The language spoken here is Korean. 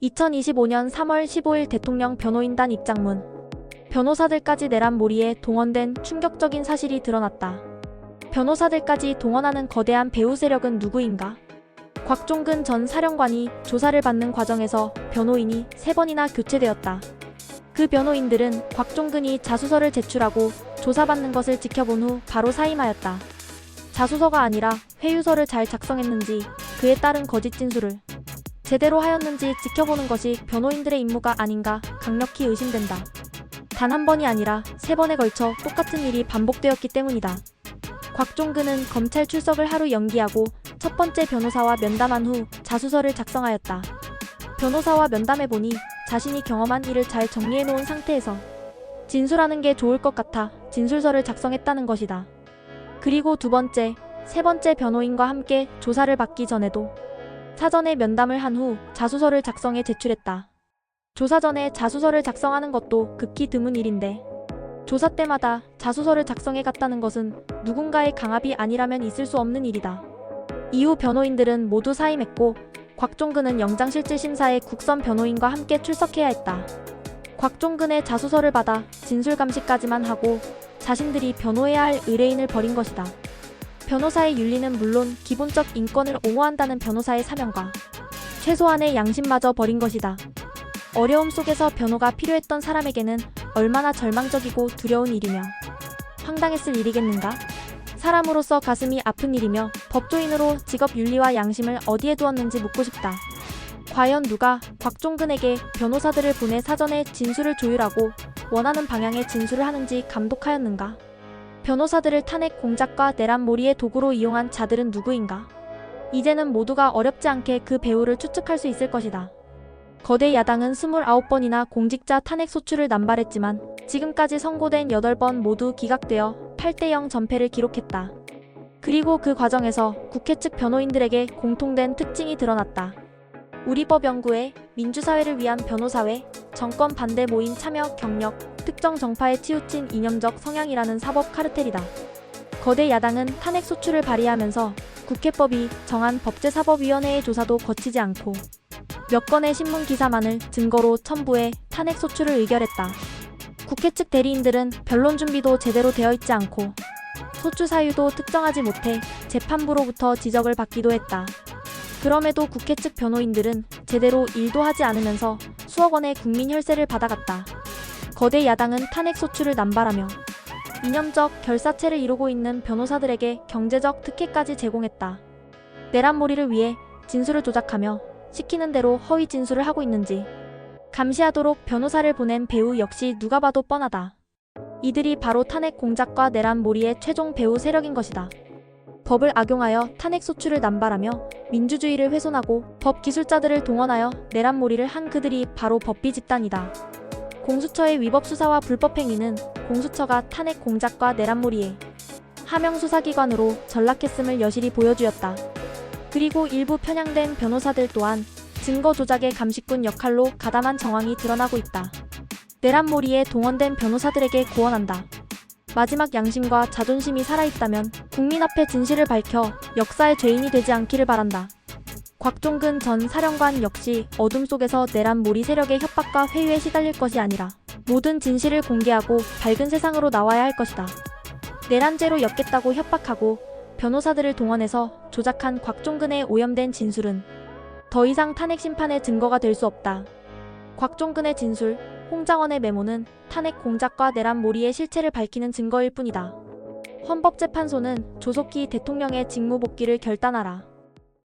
2025년 3월 15일 대통령 변호인단 입장문. 변호사들까지 내란몰이에 동원된 충격적인 사실이 드러났다. 변호사들까지 동원하는 거대한 배후 세력은 누구인가? 곽종근 전 사령관이 조사를 받는 과정에서 변호인이 3번이나 교체되었다. 그 변호인들은 곽종근이 자수서를 제출하고 조사받는 것을 지켜본 후 바로 사임하였다. 자수서가 아니라 회유서를 잘 작성했는지 그에 따른 거짓 진술을 제대로 하였는지 지켜보는 것이 변호인들의 임무가 아닌가 강력히 의심된다. 단 한 번이 아니라 3번에 걸쳐 똑같은 일이 반복되었기 때문이다. 곽종근은 검찰 출석을 하루 연기하고 첫 번째 변호사와 면담한 후 자수서를 작성하였다. 변호사와 면담해보니 자신이 경험한 일을 잘 정리해놓은 상태에서 진술하는 게 좋을 것 같아 진술서를 작성했다는 것이다. 그리고 두 번째, 세 번째 변호인과 함께 조사를 받기 전에도 사전에 면담을 한 후 자수서를 작성해 제출했다. 조사 전에 자수서를 작성하는 것도 극히 드문 일인데 조사 때마다 자수서를 작성해 갔다는 것은 누군가의 강압이 아니라면 있을 수 없는 일이다. 이후 변호인들은 모두 사임했고 곽종근은 영장실질심사에 국선 변호인과 함께 출석해야 했다. 곽종근의 자수서를 받아 진술감시까지만 하고 자신들이 변호해야 할 의뢰인을 버린 것이다. 변호사의 윤리는 물론 기본적 인권을 옹호한다는 변호사의 사명과 최소한의 양심마저 버린 것이다. 어려움 속에서 변호가 필요했던 사람에게는 얼마나 절망적이고 두려운 일이며 황당했을 일이겠는가? 사람으로서 가슴이 아픈 일이며 법조인으로 직업 윤리와 양심을 어디에 두었는지 묻고 싶다. 과연 누가 곽종근에게 변호사들을 보내 사전에 진술을 조율하고 원하는 방향의 진술을 하는지 감독하였는가? 변호사들을 탄핵 공작과 내란몰이의 도구로 이용한 자들은 누구인가? 이제는 모두가 어렵지 않게 그 배후를 추측할 수 있을 것이다. 거대 야당은 29번이나 공직자 탄핵 소추를 남발했지만 지금까지 선고된 8번 모두 기각되어 8대0 전패를 기록했다. 그리고 그 과정에서 국회 측 변호인들에게 공통된 특징이 드러났다. 우리법 연구회, 민주사회를 위한 변호사회, 정권 반대 모임 참여 경력, 특정 정파에 치우친 이념적 성향이라는 사법 카르텔이다. 거대 야당은 탄핵 소추를 발의하면서 국회법이 정한 법제사법위원회의 조사도 거치지 않고 몇 건의 신문 기사만을 증거로 첨부해 탄핵 소추를 의결했다. 국회 측 대리인들은 변론 준비도 제대로 되어 있지 않고 소추 사유도 특정하지 못해 재판부로부터 지적을 받기도 했다. 그럼에도 국회 측 변호인들은 제대로 일도 하지 않으면서 수억 원의 국민 혈세를 받아갔다. 거대 야당은 탄핵 소추를 남발하며 이념적 결사체를 이루고 있는 변호사들에게 경제적 특혜까지 제공했다. 내란몰이를 위해 진술을 조작하며 시키는 대로 허위 진술을 하고 있는지 감시하도록 변호사를 보낸 배후 역시 누가 봐도 뻔하다. 이들이 바로 탄핵 공작과 내란몰이의 최종 배후 세력인 것이다. 법을 악용하여 탄핵 소추를 남발하며 민주주의를 훼손하고 법 기술자들을 동원하여 내란몰이를 한 그들이 바로 법비 집단이다. 공수처의 위법 수사와 불법 행위는 공수처가 탄핵 공작과 내란몰이에 하명 수사기관으로 전락했음을 여실히 보여주었다. 그리고 일부 편향된 변호사들 또한 증거 조작의 감시꾼 역할로 가담한 정황이 드러나고 있다. 내란몰이에 동원된 변호사들에게 고언한다. 마지막 양심과 자존심이 살아있다면 국민 앞에 진실을 밝혀 역사의 죄인이 되지 않기를 바란다. 곽종근 전 사령관 역시 어둠 속에서 내란몰이 세력의 협박과 회유에 시달릴 것이 아니라 모든 진실을 공개하고 밝은 세상으로 나와야 할 것이다. 내란죄로 엮겠다고 협박하고 변호사들을 동원해서 조작한 곽종근의 오염된 진술은 더 이상 탄핵 심판의 증거가 될 수 없다. 곽종근의 진술, 홍장원의 메모는 탄핵 공작과 내란몰이의 실체를 밝히는 증거일 뿐이다. 헌법재판소는 조속히 대통령의 직무 복귀를 결단하라.